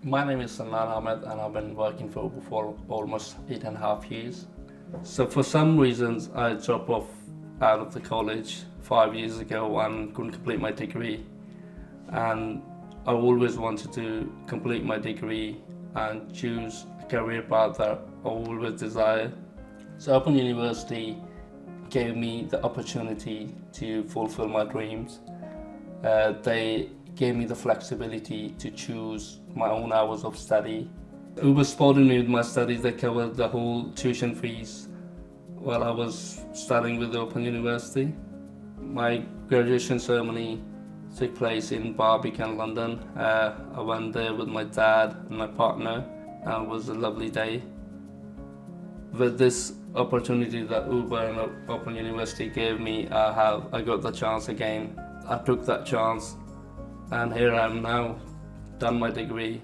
My name is Sanan and I've been working for Uber for almost 8.5 years. So for some reasons I dropped off out of the college 5 years ago and couldn't complete my degree. And I always wanted to complete my degree and choose a career path that I always desire. So Open University gave me the opportunity to fulfill my dreams. They gave me the flexibility to choose my own hours of study. Uber supported me with my studies. They covered the whole tuition fees while I was studying with Open University. My graduation ceremony took place in Barbican, London. I went there with my dad and my partner, and it was a lovely day. With this opportunity that Uber and Open University gave me, I got the chance again. I took that chance, and here I am now, done my degree.